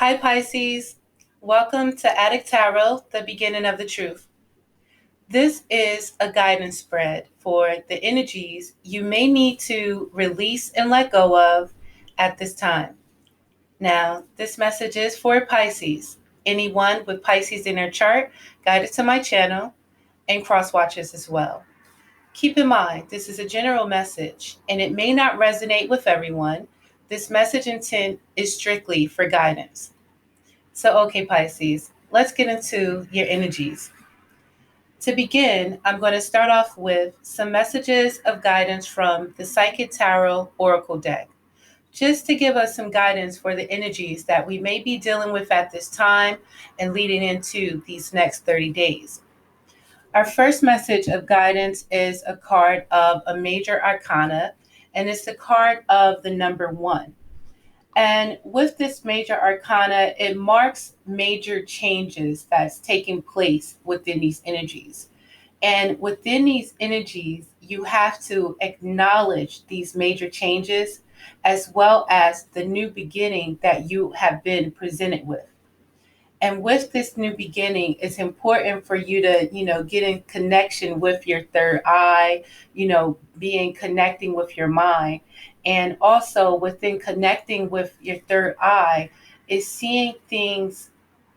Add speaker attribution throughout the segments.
Speaker 1: Hi, Pisces. Welcome to Adik Tarot, the beginning of the truth. This is a guidance spread for the energies you may need to release and let go of at this time. Now, this message is for Pisces. Anyone with Pisces in their chart, guided to my channel, and cross watchers as well. Keep in mind, this is a general message, and it may not resonate with everyone. This message intent is strictly for guidance. So, okay, Pisces, let's get into your energies. To begin, I'm going to start off with some messages of guidance from the Psychic Tarot Oracle deck, just to give us some guidance for the energies that we may be dealing with at this time and leading into these next 30 days. Our first message of guidance is a card of a major arcana, and it's the card of the number 1. And with this major arcana, it marks major changes that's taking place within these energies. And within these energies, you have to acknowledge these major changes as well as the new beginning that you have been presented with. And with this new beginning, it's important for you to, get in connection with your third eye, being connecting with your mind. And also within connecting with your third eye is seeing things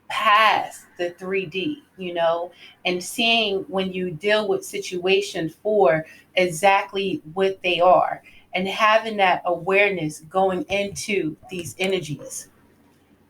Speaker 1: past the 3D, and seeing when you deal with situations for exactly what they are and having that awareness going into these energies.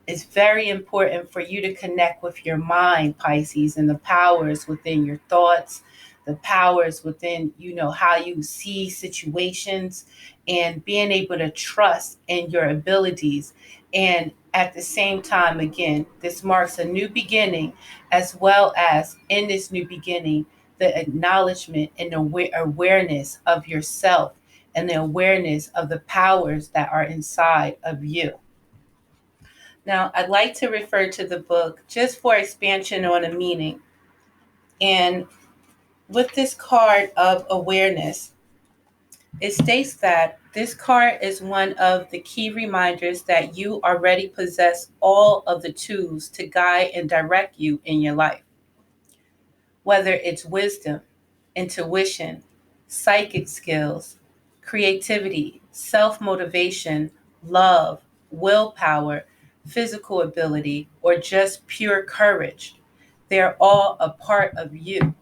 Speaker 1: It's very important for you to connect with your mind, Pisces, and the powers within your thoughts, the powers within, how you see situations, and being able to trust in your abilities. And at the same time, again, this marks a new beginning, as well as in this new beginning, the acknowledgement and awareness of yourself and the awareness of the powers that are inside of you. Now, I'd like to refer to the book just for expansion on a meaning. And with this card of awareness, it states that this card is one of the key reminders that you already possess all of the tools to guide and direct you in your life. Whether it's wisdom, intuition, psychic skills, creativity, self-motivation, love, willpower, physical ability, or just pure courage, they're all a part of you.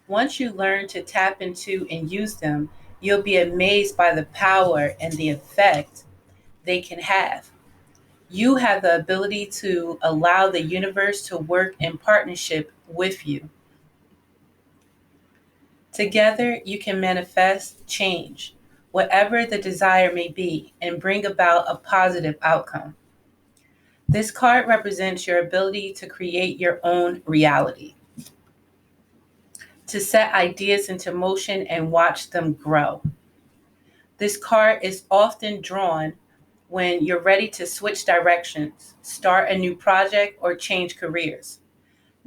Speaker 1: Once you learn to tap into and use them, you'll be amazed by the power and the effect they can have. You have the ability to allow the universe to work in partnership with you. Together, you can manifest change, whatever the desire may be, and bring about a positive outcome. This card represents your ability to create your own reality, to set ideas into motion and watch them grow. This card is often drawn when you're ready to switch directions, start a new project, or change careers.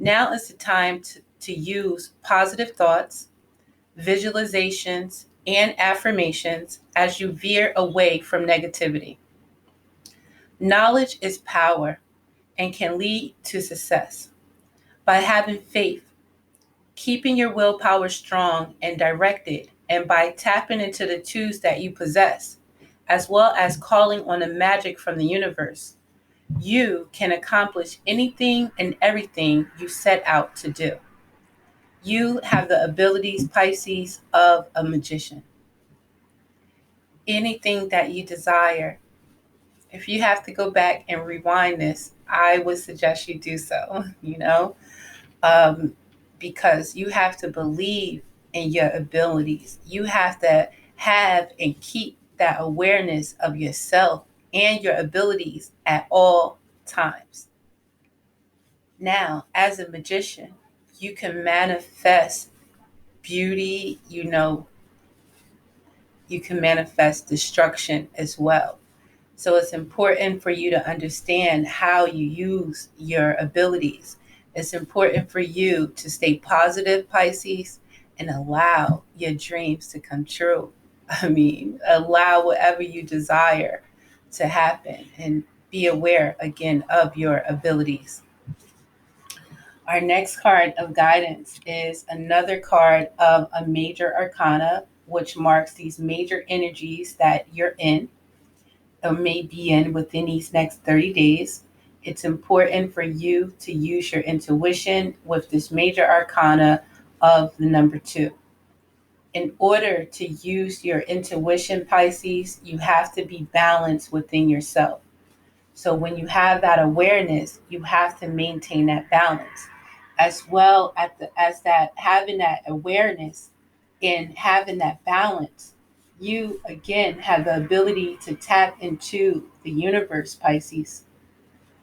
Speaker 1: Now is the time to use positive thoughts, visualizations, and affirmations as you veer away from negativity. Knowledge is power and can lead to success. By having faith, keeping your willpower strong and directed, and by tapping into the tools that you possess, as well as calling on the magic from the universe, you can accomplish anything and everything you set out to do. You have the abilities, Pisces, of a magician. Anything that you desire, if you have to go back and rewind this, I would suggest you do so, because you have to believe in your abilities. You have to have and keep that awareness of yourself and your abilities at all times. Now, as a magician, you can manifest beauty, you can manifest destruction as well. So it's important for you to understand how you use your abilities. It's important for you to stay positive, Pisces, and allow your dreams to come true. Allow whatever you desire to happen. And be aware again of your abilities. Our next card of guidance is another card of a major arcana, which marks these major energies that you're in or may be in within these next 30 days. It's important for you to use your intuition with this major arcana of the number 2. In order to use your intuition, Pisces, you have to be balanced within yourself. So when you have that awareness, you have to maintain that balance, as well as that having that awareness and having that balance. You again have the ability to tap into the universe, Pisces,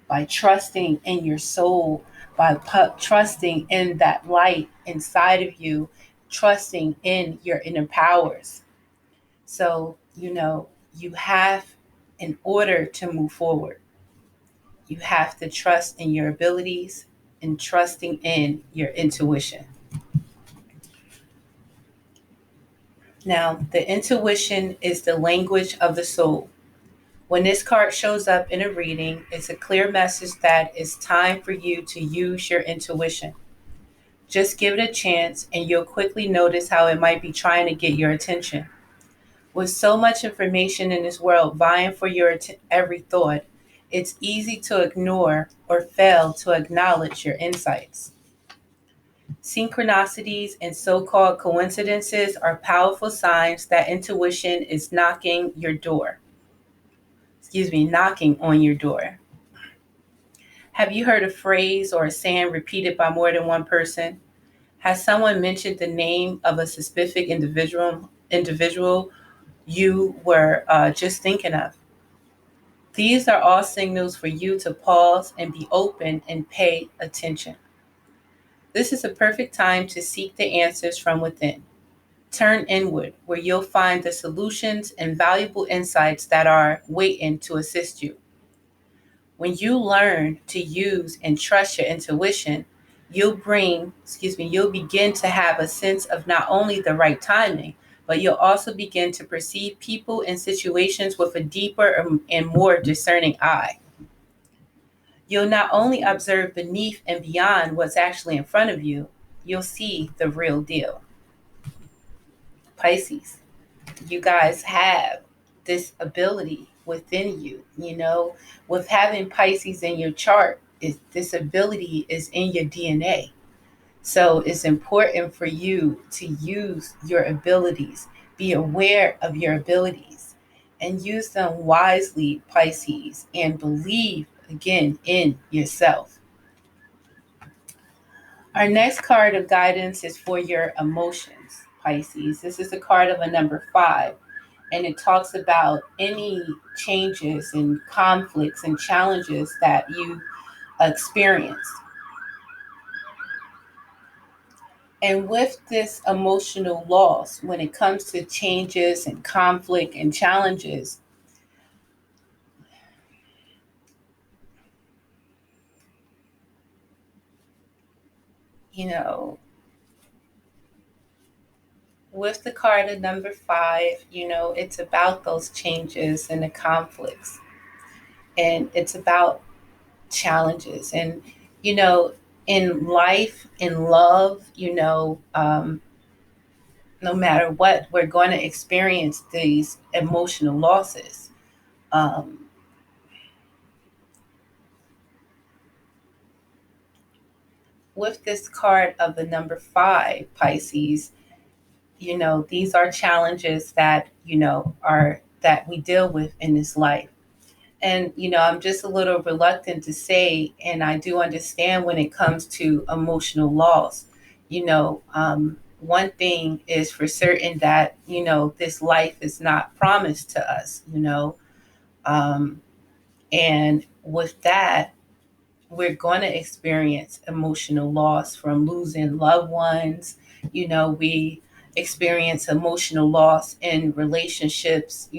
Speaker 1: by trusting in your soul, by trusting in that light inside of you, trusting in your inner powers. So, you have, in order to move forward, you have to trust in your abilities and trusting in your intuition. Now, the intuition is the language of the soul. When this card shows up in a reading, it's a clear message that it's time for you to use your intuition. Just give it a chance and you'll quickly notice how it might be trying to get your attention. With so much information in this world vying for your every thought, it's easy to ignore or fail to acknowledge your insights. Synchronicities and so-called coincidences are powerful signs that intuition is knocking on your door. Have you heard a phrase or a saying repeated by more than one person? Has someone mentioned the name of a specific individual you were just thinking of? These are all signals for you to pause and be open and pay attention. This is a perfect time to seek the answers from within. Turn inward, where you'll find the solutions and valuable insights that are waiting to assist you. When you learn to use and trust your intuition, you'll begin to have a sense of not only the right timing, but you'll also begin to perceive people and situations with a deeper and more discerning eye. You'll not only observe beneath and beyond what's actually in front of you, you'll see the real deal. Pisces, you guys have this ability within you, with having Pisces in your chart, this ability is in your DNA. So it's important for you to use your abilities, be aware of your abilities, and use them wisely, Pisces, and believe again in yourself. Our next card of guidance is for your emotions, Pisces. This is a card of a number 5, and it talks about any changes and conflicts and challenges that you experience. And with this emotional loss, when it comes to changes and conflict and challenges, with the card of number 5, it's about those changes and the conflicts. And it's about challenges. And, in life, in love, no matter what, we're going to experience these emotional losses. With this card of the number 5, Pisces, these are challenges that, that we deal with in this life. And, I'm just a little reluctant to say, and I do understand when it comes to emotional loss, one thing is for certain that, this life is not promised to us, and with that, we're going to experience emotional loss from losing loved ones. We experience emotional loss in relationships,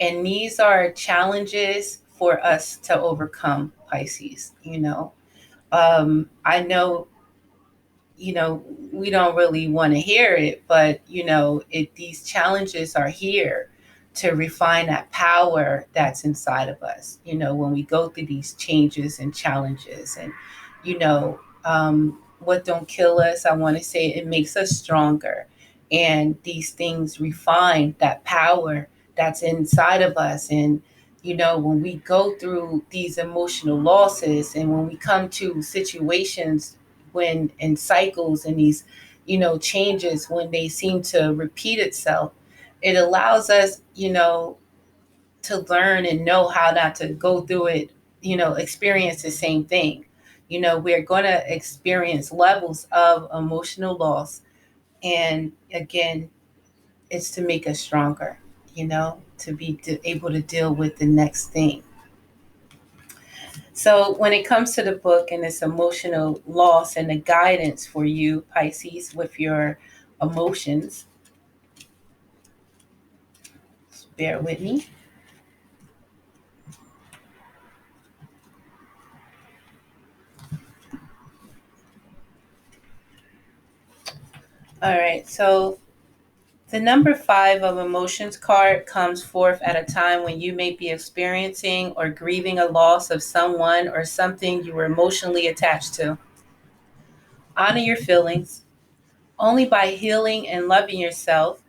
Speaker 1: and these are challenges for us to overcome, Pisces. I know, we don't really want to hear it, but, these challenges are here to refine that power that's inside of us, when we go through these changes and challenges. And, what don't kill us, I want to say it makes us stronger. And these things refine that power that's inside of us. And, when we go through these emotional losses and when we come to situations when in cycles and these, changes, when they seem to repeat itself, it allows us, to learn and know how not to go through it, experience the same thing. We're going to experience levels of emotional loss. And again, it's to make us stronger, to be able to deal with the next thing. So when it comes to the book and this emotional loss and the guidance for you, Pisces, with your emotions, bear with me. All right, so the number 5 of emotions card comes forth at a time when you may be experiencing or grieving a loss of someone or something you were emotionally attached to. Honor your feelings. Only by healing and loving yourself,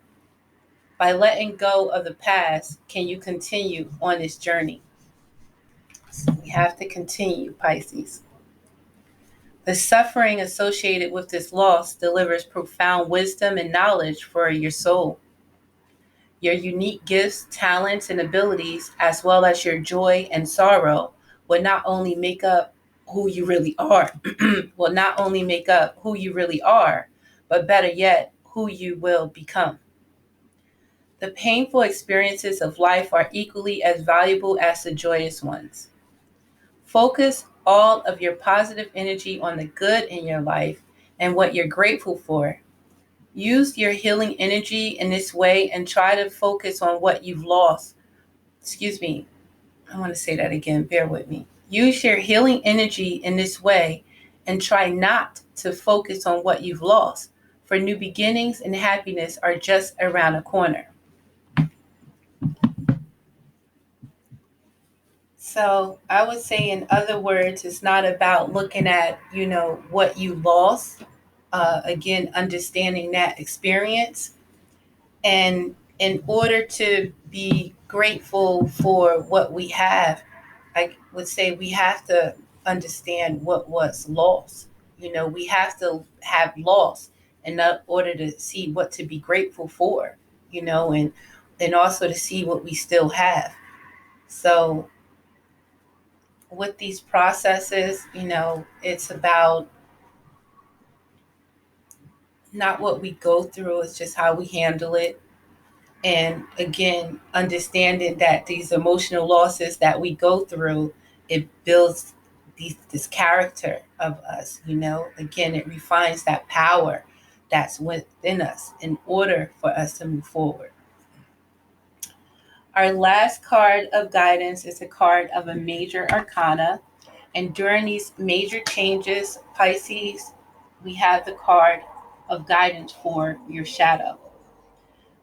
Speaker 1: by letting go of the past, can you continue on this journey. So we have to continue, Pisces. The suffering associated with this loss delivers profound wisdom and knowledge for your soul. Your unique gifts, talents, and abilities, as well as your joy and sorrow, will not only make up who you really are, but better yet, who you will become. The painful experiences of life are equally as valuable as the joyous ones. Focus all of your positive energy on the good in your life and what you're grateful for. Use your healing energy in this way and try to focus on what you've lost. Excuse me. I want to say that again. Bear with me. Use your healing energy in this way and try not to focus on what you've lost, for new beginnings and happiness are just around the corner. So I would say, in other words, it's not about looking at, what you lost. Again, understanding that experience. And in order to be grateful for what we have, I would say we have to understand what was lost. We have to have loss in order to see what to be grateful for, and also to see what we still have. So with these processes, it's about not what we go through, it's just how we handle it. And again, understanding that these emotional losses that we go through, it builds this character of us, Again, it refines that power that's within us in order for us to move forward. Our last card of guidance is a card of a major arcana. And during these major changes, Pisces, we have the card of guidance for your shadow.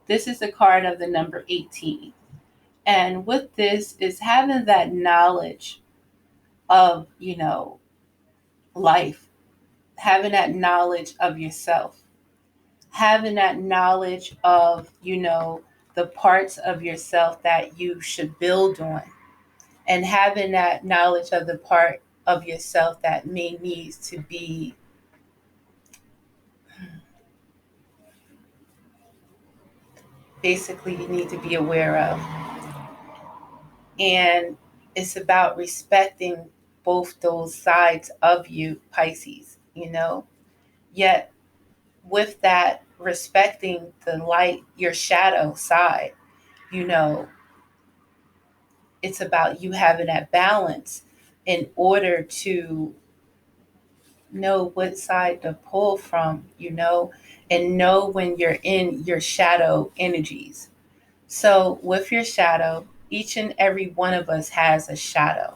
Speaker 1: This is the card of the number 18. And with this is having that knowledge of, life, having that knowledge of yourself, having that knowledge of, the parts of yourself that you should build on, and having that knowledge of the part of yourself that may need to be basically you need to be aware of. And it's about respecting both those sides of you, Pisces, Yet with that, respecting the light, your shadow side, you know, it's about you having that balance in order to know what side to pull from, and know when you're in your shadow energies. So with your shadow, each and every one of us has a shadow.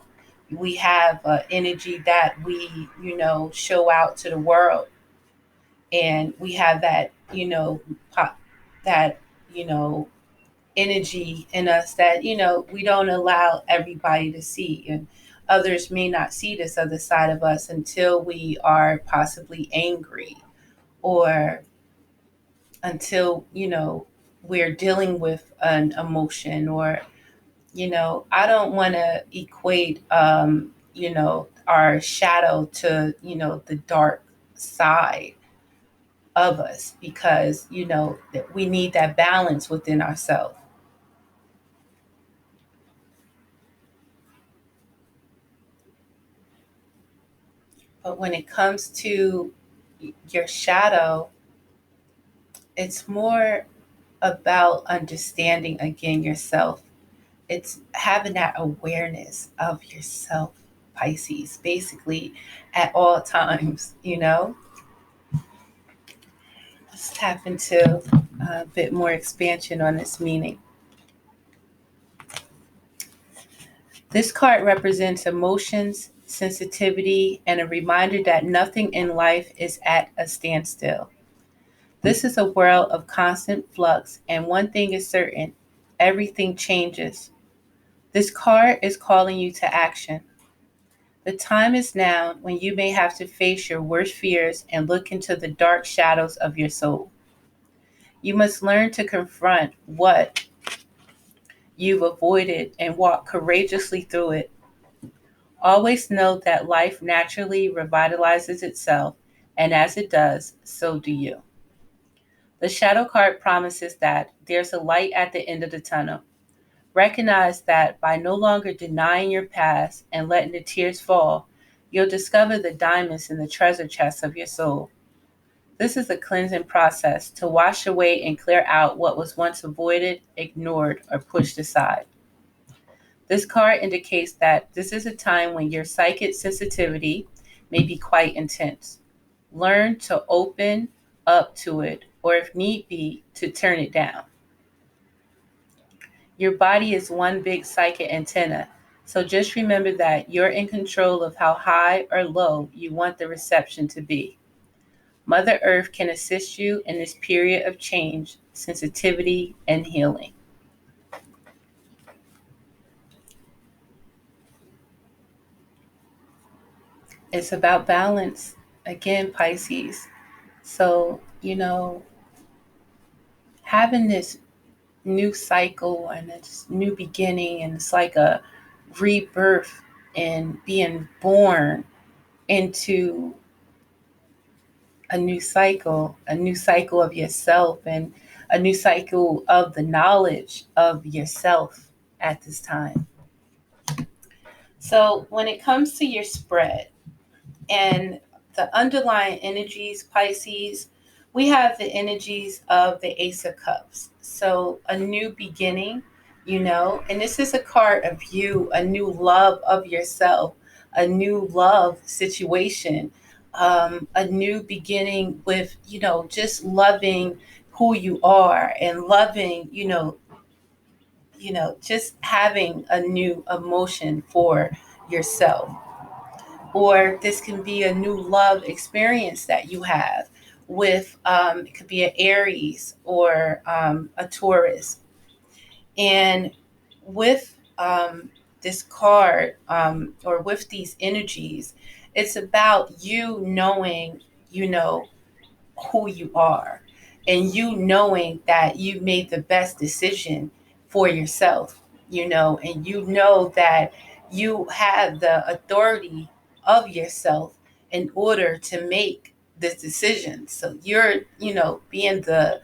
Speaker 1: We have an energy that we, show out to the world. And we have that, that, you know, energy in us that, we don't allow everybody to see. And others may not see this other side of us until we are possibly angry, or until, we're dealing with an emotion, or, I don't want to equate, our shadow to, the dark side of us, because, that we need that balance within ourselves. But when it comes to your shadow, it's more about understanding again yourself. It's having that awareness of yourself, Pisces, basically at all times, Let's tap into a bit more expansion on this meaning. This card represents emotions, sensitivity, and a reminder that nothing in life is at a standstill. This is a world of constant flux, and one thing is certain: everything changes. This card is calling you to action. The time is now when you may have to face your worst fears and look into the dark shadows of your soul. You must learn to confront what you've avoided and walk courageously through it. Always know that life naturally revitalizes itself, and as it does, so do you. The shadow card promises that there's a light at the end of the tunnel. Recognize that by no longer denying your past and letting the tears fall, you'll discover the diamonds in the treasure chest of your soul. This is a cleansing process to wash away and clear out what was once avoided, ignored, or pushed aside. This card indicates that this is a time when your psychic sensitivity may be quite intense. Learn to open up to it, or if need be, to turn it down. Your body is one big psychic antenna, so just remember that you're in control of how high or low you want the reception to be. Mother Earth can assist you in this period of change, sensitivity, and healing. It's about balance. Again, Pisces. So, having this new cycle and this new beginning, and it's like a rebirth and being born into a new cycle of yourself, and a new cycle of the knowledge of yourself at this time. So, when it comes to your spread and the underlying energies, Pisces, we have the energies of the Ace of Cups. So, a new beginning, and this is a card of you, a new love of yourself, a new love situation, a new beginning with, just loving who you are, and loving, just having a new emotion for yourself. Or this can be a new love experience that you have with, it could be an Aries or a Taurus. And with this card, or with these energies, it's about you knowing, who you are, and you knowing that you made the best decision for yourself, and you know that you have the authority of yourself in order to make this decision. So you're, being the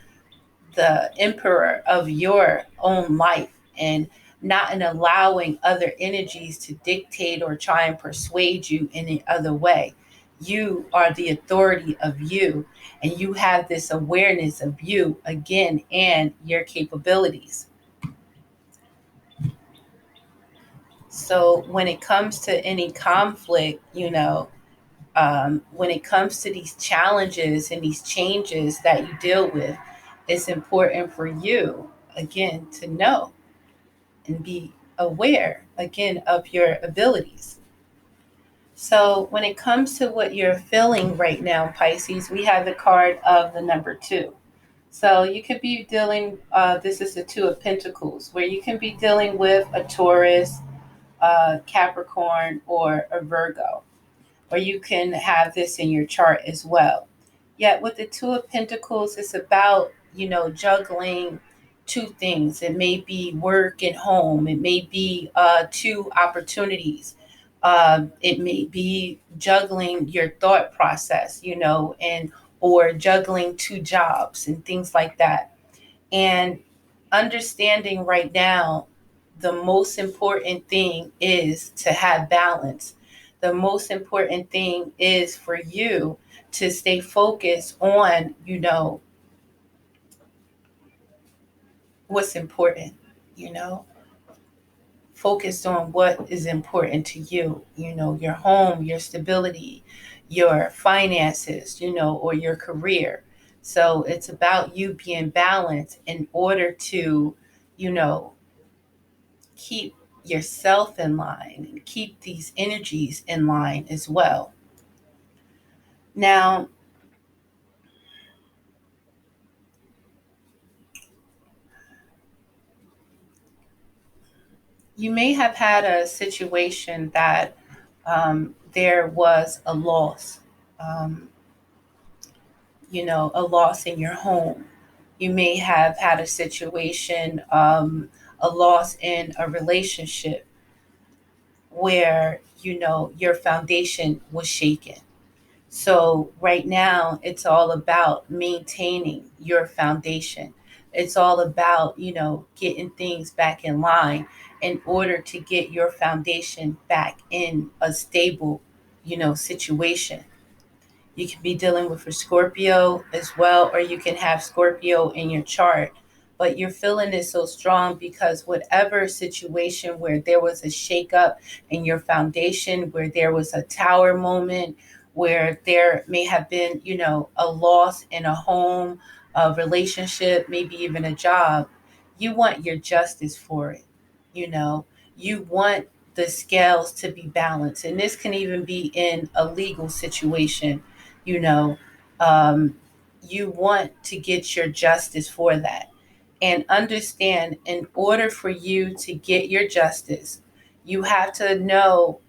Speaker 1: emperor of your own life, and not in allowing other energies to dictate or try and persuade you in any other way. You are the authority of you, and you have this awareness of you again and your capabilities. So when it comes to any conflict, when it comes to these challenges and these changes that you deal with, it's important for you, again, to know and be aware, again, of your abilities. So when it comes to what you're feeling right now, Pisces, we have the card of the number 2. So you could be dealing, this is the Two of Pentacles, where you can be dealing with a Taurus, Capricorn, or a Virgo, or you can have this in your chart as well. Yet with the Two of Pentacles, it's about, juggling two things. It may be work and home. It may be two opportunities. It may be juggling your thought process, and or juggling two jobs and things like that. And understanding right now, the most important thing is to have balance. The most important thing is for you to stay focused on, what's important, you know, focused on what is important to you, your home, your stability, your finances, or your career. So it's about you being balanced in order to, you know, keep yourself in line and keep these energies in line as well. Now, you may have had a situation that there was a loss, um, a loss in your home. You may have had a situation, a loss in a relationship where, your foundation was shaken. So right now, it's all about maintaining your foundation. It's all about, getting things back in line in order to get your foundation back in a stable, situation. You can be dealing with a Scorpio as well, or you can have Scorpio in your chart. But you're feeling it so strong because whatever situation where there was a shakeup in your foundation, where there was a tower moment, where there may have been, a loss in a home, a relationship, maybe even a job, you want your justice for it. You know, you want the scales to be balanced. And this can even be in a legal situation, you know. Um, you want to get your justice for that. And understand, in order for you to get your justice, you have to know,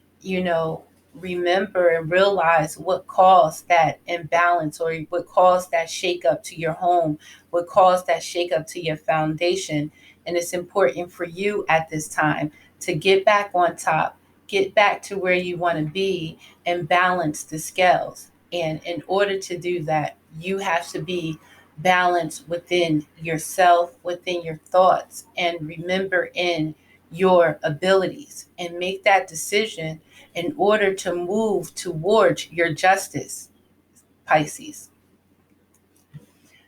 Speaker 1: remember and realize what caused that imbalance, or what caused that shakeup to your home, what caused that shakeup to your foundation. And it's important for you at this time to get back on top, get back to where you want to be, and balance the scales. And in order to do that, you have to be balanced within yourself, within your thoughts, and remember in your abilities, and make that decision in order to move towards your justice, Pisces.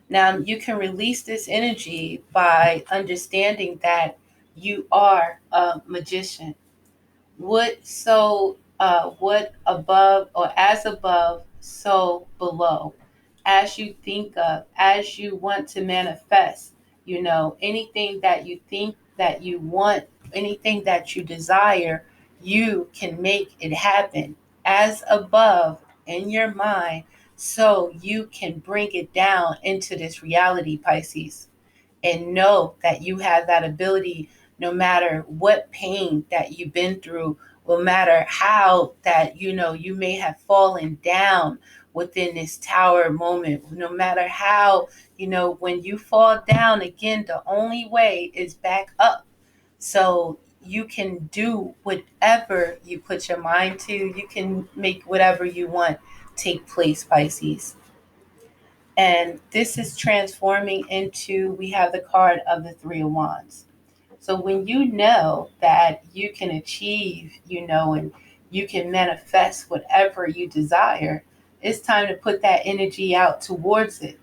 Speaker 1: Now, you can release this energy by understanding that you are a magician. What above, or as above, so below. As you think of, as you want to manifest, anything that you think that you want, anything that you desire, you can make it happen. As above in your mind, so you can bring it down into this reality, Pisces. And know that you have that ability, no matter what pain that you've been through, no matter how that, you may have fallen down within this tower moment, no matter how, when you fall down again, the only way is back up. So you can do whatever you put your mind to. You can make whatever you want take place, Pisces. And this is transforming into, we have the card of the Three of Wands. So when you know that you can achieve, and you can manifest whatever you desire, it's time to put that energy out towards it.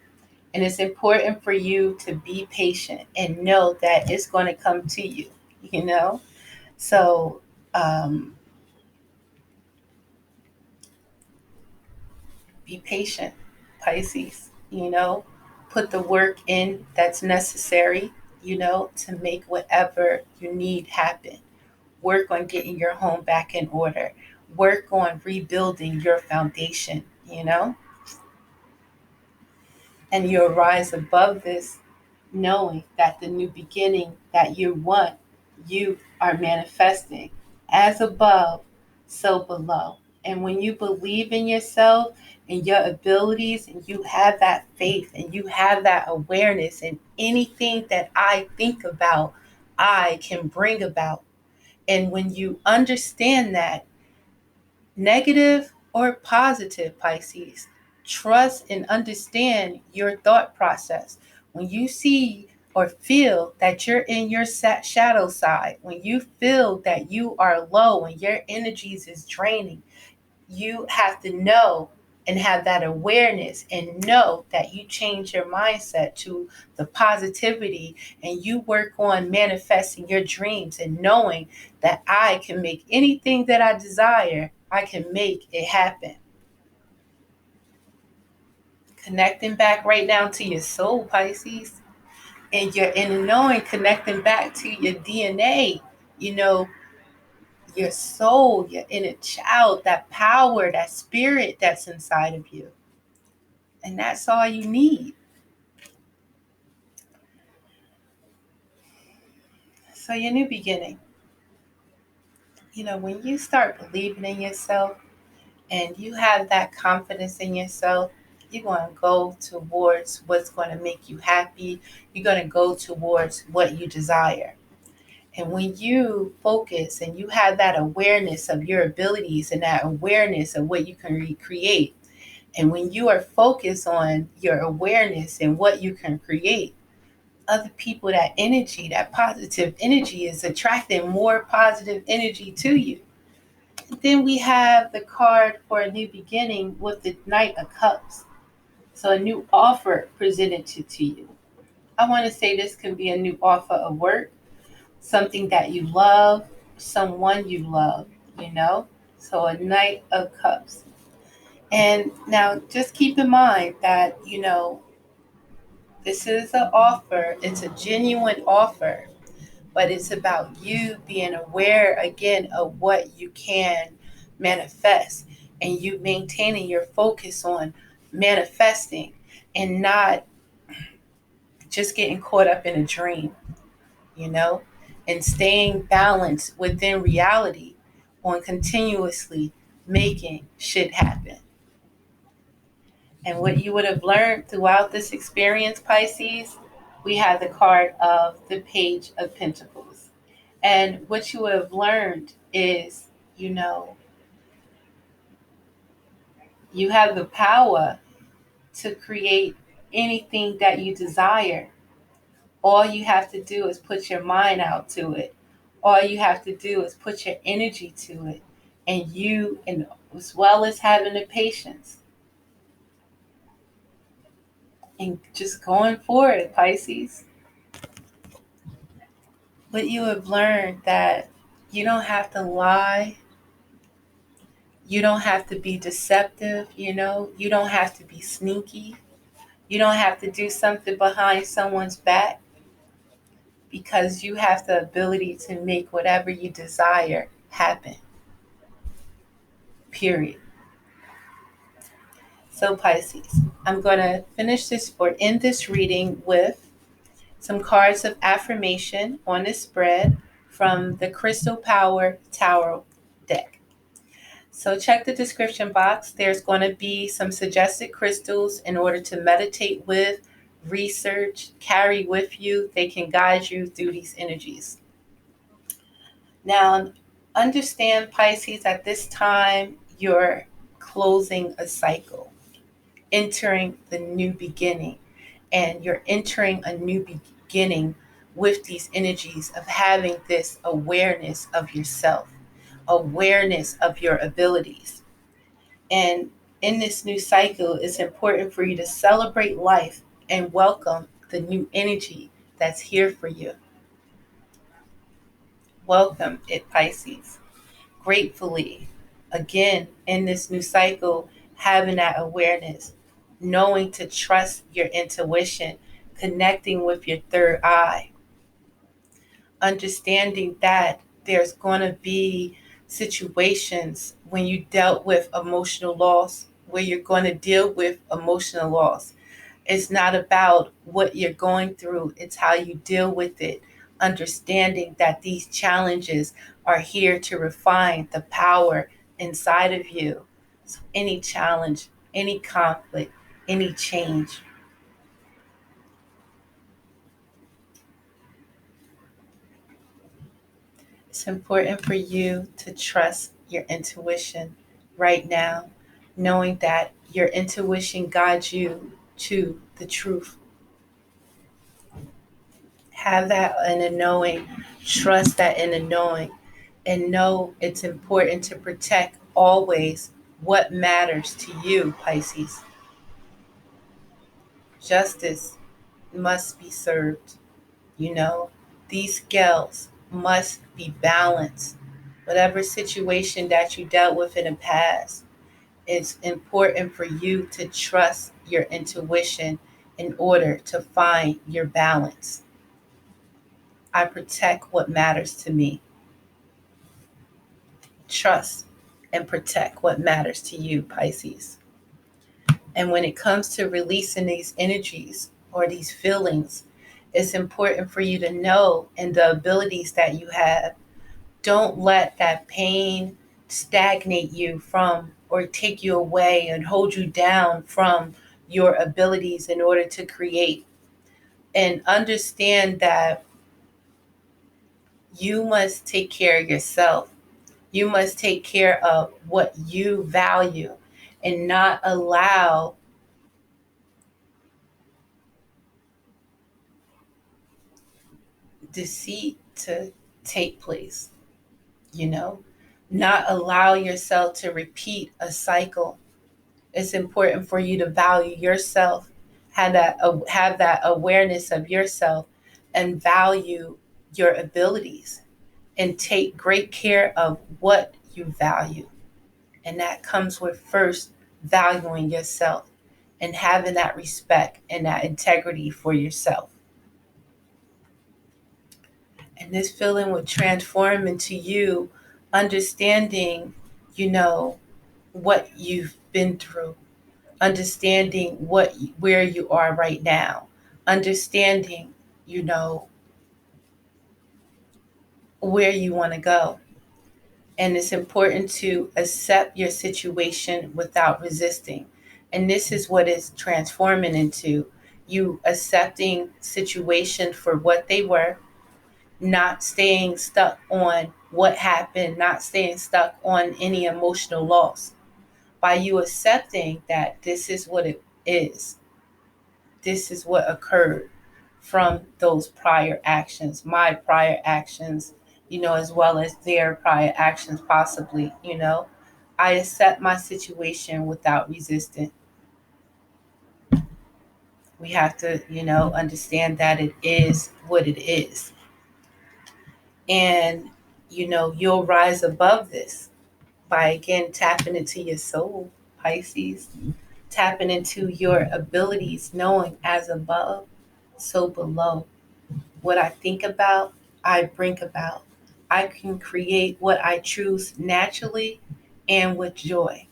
Speaker 1: And it's important for you to be patient and know that it's going to come to you, you know? So, um, be patient, Pisces, put the work in that's necessary, to make whatever you need happen. Work on getting your home back in order. Work on rebuilding your foundation. And you'll rise above this, knowing that the new beginning that you want, you are manifesting as above, so below. And when you believe in yourself and your abilities, and you have that faith and you have that awareness, and anything that I think about, I can bring about. And when you understand that, negative or positive, Pisces, trust and understand your thought process. When you see or feel that you're in your shadow side, when you feel that you are low and your energies is draining, you have to know and have that awareness and know that you change your mindset to the positivity, and you work on manifesting your dreams and knowing that I can make anything that I desire, I can make it happen. Connecting back right now to your soul, Pisces, and your inner knowing, connecting back to your DNA, you know, your soul, your inner child, that power, that spirit that's inside of you. And that's all you need. So your new beginning, when you start believing in yourself and you have that confidence in yourself, you're going to go towards what's going to make you happy. You're going to go towards what you desire. And when you focus and you have that awareness of your abilities and that awareness of what you can recreate, and when you are focused on your awareness and what you can create, other people, that energy, that positive energy is attracting more positive energy to you. And then we have the card for a new beginning with the Knight of Cups. So a new offer presented to you. I want to say this can be a new offer of work, something that you love, someone you love. So a Knight of Cups. And now just keep in mind that, this is an offer. It's a genuine offer, but it's about you being aware again of what you can manifest, and you maintaining your focus on manifesting and not just getting caught up in a dream, you know, and staying balanced within reality on continuously making shit happen. And what you would have learned throughout this experience, Pisces, we have the card of the Page of Pentacles. And what you have learned is, you have the power to create anything that you desire. All you have to do is put your mind out to it. All you have to do is put your energy to it. And as well as having the patience and just going for it, Pisces. But you have learned that you don't have to lie. You don't have to be deceptive, You don't have to be sneaky. You don't have to do something behind someone's back, because you have the ability to make whatever you desire happen. Period. So Pisces, I'm going to finish this or end this reading with some cards of affirmation on the spread from the Crystal Power Tarot deck. So check the description box. There's going to be some suggested crystals in order to meditate with, research, carry with you. They can guide you through these energies. Now, understand, Pisces, at this time, you're closing a cycle, entering the new beginning, and you're entering a new beginning with these energies of having this awareness of yourself, awareness of your abilities. And in this new cycle, it's important for you to celebrate life and welcome the new energy that's here for you. Welcome it, Pisces. Gratefully, again, in this new cycle, having that awareness, knowing to trust your intuition, connecting with your third eye, understanding that there's going to be situations when you dealt with emotional loss, where you're going to deal with emotional loss. It's not about what you're going through. It's how you deal with it. Understanding that these challenges are here to refine the power inside of you. So any challenge, any conflict, any change. It's important for you to trust your intuition right now, knowing that your intuition guides you to the truth. Have that in a knowing, trust that in a knowing, and know it's important to protect always what matters to you, Pisces. Justice must be served. These scales must be balanced. Whatever situation that you dealt with in the past, it's important for you to trust your intuition in order to find your balance. I protect what matters to me. Trust and protect what matters to you, Pisces. And when it comes to releasing these energies or these feelings, it's important for you to know and the abilities that you have. Don't let that pain stagnate you from or take you away and hold you down from your abilities in order to create. And understand that you must take care of yourself. You must take care of what you value and not allow deceit to take place, not allow yourself to repeat a cycle. It's important for you to value yourself, have that awareness of yourself, and value your abilities, and take great care of what you value. And that comes with first valuing yourself and having that respect and that integrity for yourself. And this feeling will transform into you understanding, what you've been through, understanding where you are right now, understanding, where you want to go. And it's important to accept your situation without resisting. And this is what it's transforming into: you accepting situation for what they were, not staying stuck on what happened, not staying stuck on any emotional loss. By you accepting that this is what it is, this is what occurred from those prior actions, my prior actions, as well as their prior actions, possibly. I accept my situation without resistance. We have to, understand that it is what it is. And, you'll rise above this by again tapping into your soul, Pisces, tapping into your abilities, knowing as above, so below. What I think about, I bring about. I can create what I choose naturally and with joy.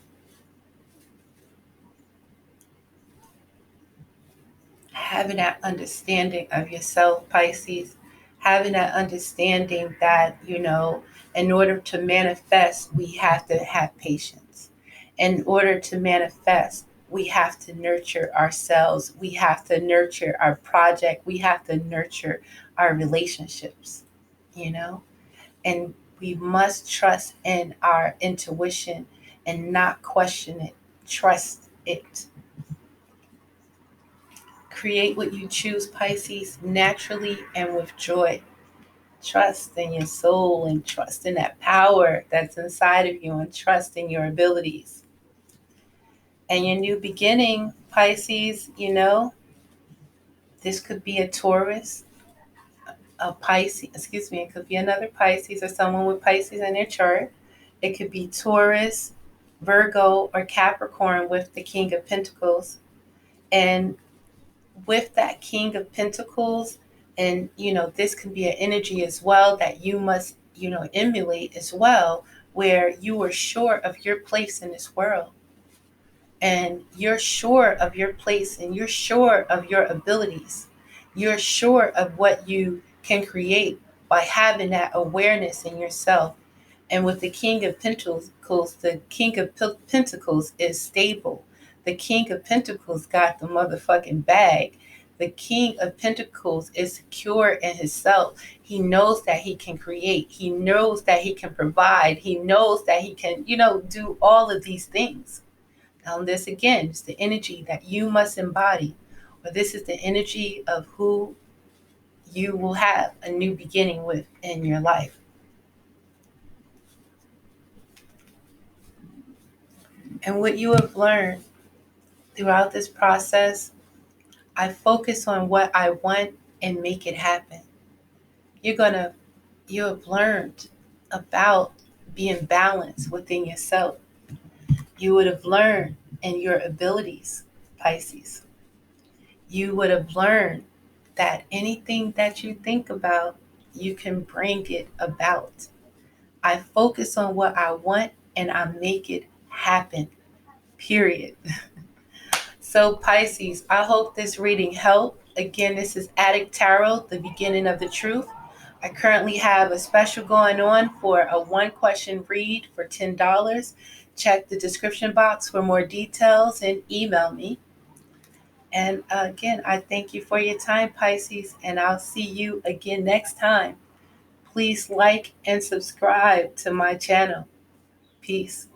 Speaker 1: Having that understanding of yourself, Pisces, having that understanding that, in order to manifest, we have to have patience. In order to manifest, we have to nurture ourselves. We have to nurture our project. We have to nurture our relationships, and we must trust in our intuition and not question it. Trust it. Create what you choose, Pisces, naturally and with joy. Trust in your soul and trust in that power that's inside of you and trust in your abilities. And your new beginning, Pisces, this could be a Taurus, a Pisces, it could be another Pisces or someone with Pisces in their chart. It could be Taurus, Virgo, or Capricorn with the King of Pentacles. And with that King of Pentacles, and this can be an energy as well that you must emulate as well, where you are sure of your place in this world. and you're sure of your place, and you're sure of your abilities. You're sure of what you can create by having that awareness in yourself. And with the King of Pentacles, the King of Pentacles is stable. The King of Pentacles got the motherfucking bag. The King of Pentacles is secure in himself. He knows that he can create. He knows that he can provide. He knows that he can, do all of these things. Now, this again is the energy that you must embody, or this is the energy of who you will have a new beginning with in your life. And what you have learned throughout this process, I focus on what I want and make it happen. You have learned about being balanced within yourself. You would have learned in your abilities, Pisces. You would have learned that anything that you think about, you can bring it about. I focus on what I want and I make it happen, period. So, Pisces, I hope this reading helped. Again, this is Adik Tarot, the beginning of the truth. I currently have a special going on for a one-question read for $10. Check the description box for more details and email me. And again, I thank you for your time, Pisces, and I'll see you again next time. Please like and subscribe to my channel. Peace.